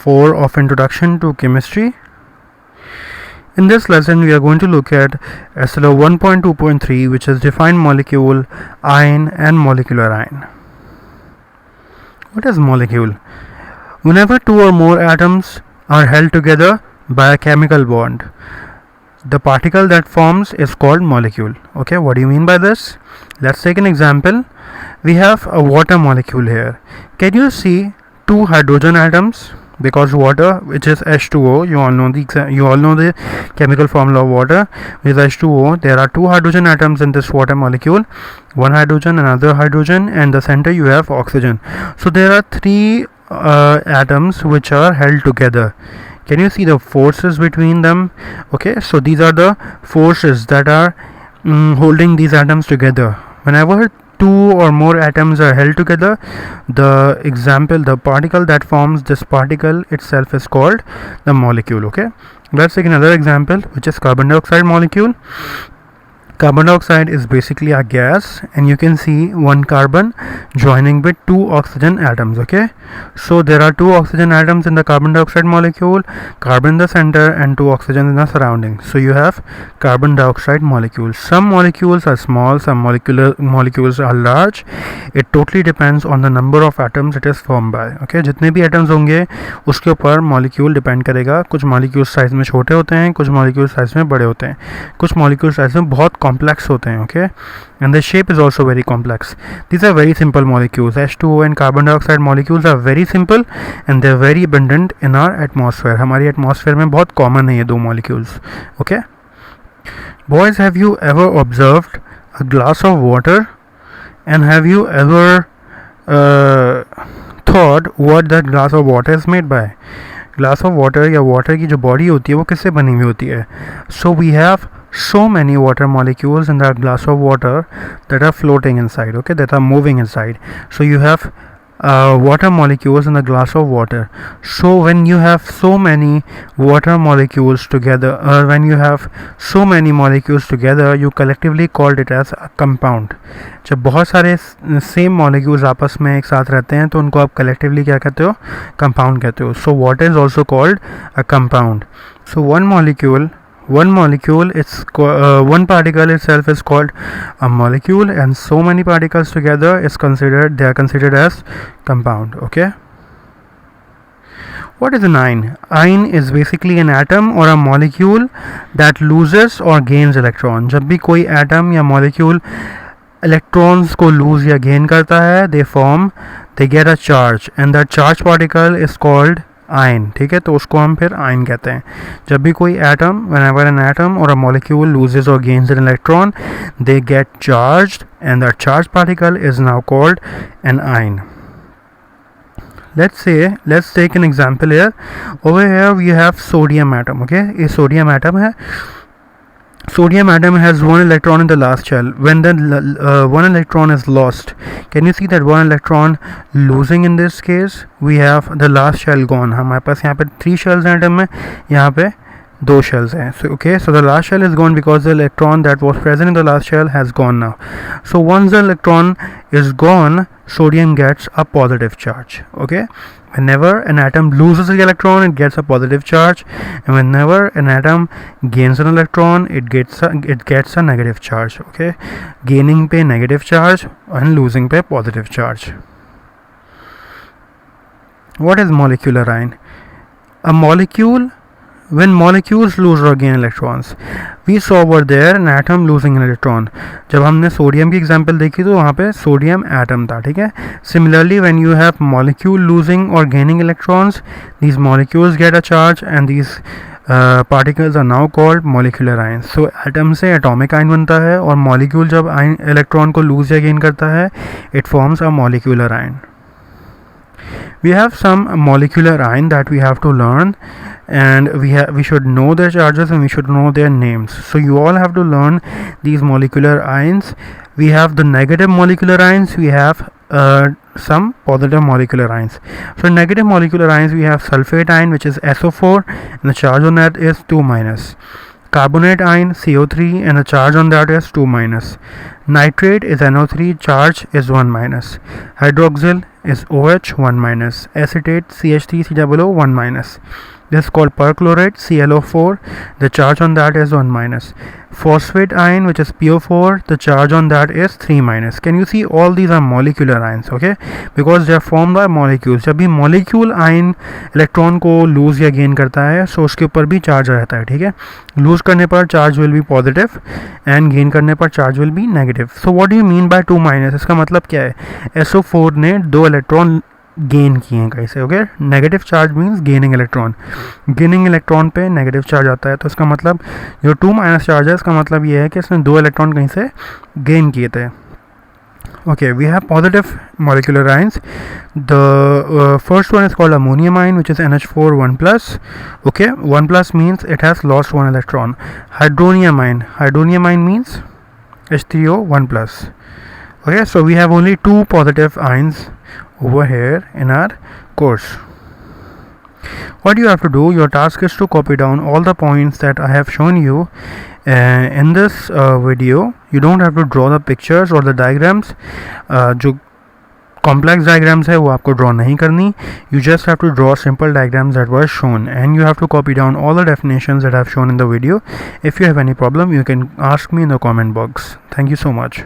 4 of Introduction to Chemistry. In this lesson we are going to look at SLO 1.2.3, which is Define Molecule, Ion and Molecular Ion. What is molecule? Whenever two or more atoms are held together by a chemical bond, the particle that forms is called molecule. Okay, what do you mean by this? Let's take an example. We have a water molecule here. Can you see two hydrogen atoms? Because water, which is H2O, you all know the chemical formula of water, with H2O. There are two hydrogen atoms in this water molecule, one hydrogen, another hydrogen, and the center you have oxygen. So there are three atoms which are held together. Can you see the forces between them? Okay, so these are the forces that are holding these atoms together. Whenever two or more atoms are held together, the particle that forms this particle itself is called the molecule. Okay, let's take another example, which is carbon dioxide molecule. Carbon dioxide is basically a gas, and you can see one carbon joining with two oxygen atoms. Okay, so there are two oxygen atoms in the carbon dioxide molecule, carbon in the center and two oxygen in the surroundings. So you have carbon dioxide molecule. Some molecules are small, some molecules are large. It totally depends on the number of atoms it is formed by. Okay, जितने भी atoms होंगे उसके ऊपर molecule depend करेगा. कुछ molecules size में छोटे होते हैं, कुछ molecules size में बड़े होते हैं, कुछ molecules size में बहुत complex होते हैं. Okay, and the shape is also very complex. These are very simple molecules. H2O and carbon dioxide molecules are very simple and they are very abundant in our atmosphere. हमारी atmosphere में बहुत common है ये दो molecules. Okay, boys, have you ever observed a glass of water, and have you ever thought what that glass of water is made by? Glass of water या water की जो body होती है वो किससे बनी हुई होती है? So we have so many water molecules in that glass of water that are floating inside, okay, that are moving inside. So you have water molecules in the glass of water. So when you have so many water molecules together, when you have so many molecules together, you collectively called it as a compound. जब बहुत सारे same molecules आपस में एक साथ रहते हैं तो उनको आप collectively क्या कहते हो? Compound कहते हो. So water is also called a compound. So one particle itself is called a molecule, and so many particles together they are considered as compound. Okay, what is an ion? Ion is basically an atom or a molecule that loses or gains electron. जब भी कोई atom या molecule electrons को lose या gain करता है, they get a charge, and that charge particle is called ion. ठीक है, तो उसको हम फिर आयन कहते हैं. जब भी कोई atom, whenever an atom or a molecule loses or gains an electron, they get charged, and that charged particle is now called an ion. Let's take an example here. Over here we have sodium atom. Okay, ये sodium atom है. Sodium atom has one electron in the last shell. When the one electron is lost, can you see that one electron losing in this case? We have the last shell gone. हमारे पास यहाँ पे 3 shells हैं atom में, यहाँ पे 2 shells हैं. So okay, so the last shell is gone because the electron that was present in the last shell has gone now. So once the electron is gone, sodium gets a positive charge. Okay, whenever an atom loses an electron, it gets a positive charge, and whenever an atom gains an electron, it gets a negative charge. Okay, gaining पे negative charge and losing पे positive charge. What is molecular ion? A molecule, when molecules lose or gain electrons, we saw over there an atom losing an electron. जब हमने sodium की example देखी तो वहाँ पे sodium atom था. ठीक है, similarly when you have molecule losing or gaining electrons, these molecules get a charge, and these particles are now called molecular ions. So atom से atomic ion बनता है, और molecule जब electron को lose या gain करता है, it forms a molecular ion. We have some molecular ion that we have to learn, and we should know their charges and we should know their names. So you all have to learn these molecular ions. We have the negative molecular ions, we have some positive molecular ions. So negative molecular ions, we have sulfate ion, which is SO4, and the charge on that is 2-. Carbonate ion, CO3, and the charge on that is 2-. Nitrate is NO3, charge is 1-. Hydroxyl is OH 1 minus. Acetate CH3COO 1 minus. This is called perchlorate ClO4. The charge on that is 1 minus. Phosphate ion, which is PO4, the charge on that is 3 minus. Can you see all these are molecular ions, okay? Because they are formed by molecules. जब भी molecule ion electron को lose या gain करता है, so उसके ऊपर भी charge आ जाता है, ठीक है? Lose करने पर charge will be positive and gain करने पर charge will be negative. So what do you mean by 2 minus? इसका मतलब क्या है? SO4 ने 2 electron गेन किए हैं कैसे, okay? Negative charge means gaining electron, gaining electron पे नेगेटिव चार्ज आता है, तो इसका मतलब जो 2 माइनस चार्ज है इसका मतलब ये है कि इसने 2 इलेक्ट्रॉन कहीं से गेन किए थे. Okay, we have positive molecular ions. The first one is called ammonium ion, which is NH4 1 plus. Okay, 1 plus means it has lost 1 electron. Hydronium ion means H3O 1 plus. Okay, so we have only 2 positive ions over here in our course. What you have to do, your task is to copy down all the points that I have shown you in this video. You don't have to draw the pictures or the diagrams. जो complex diagrams है वो आपको draw नहीं करनी. You just have to draw simple diagrams that were shown, and you have to copy down all the definitions that I have shown in the video. If you have any problem, you can ask me in the comment box. Thank you so much.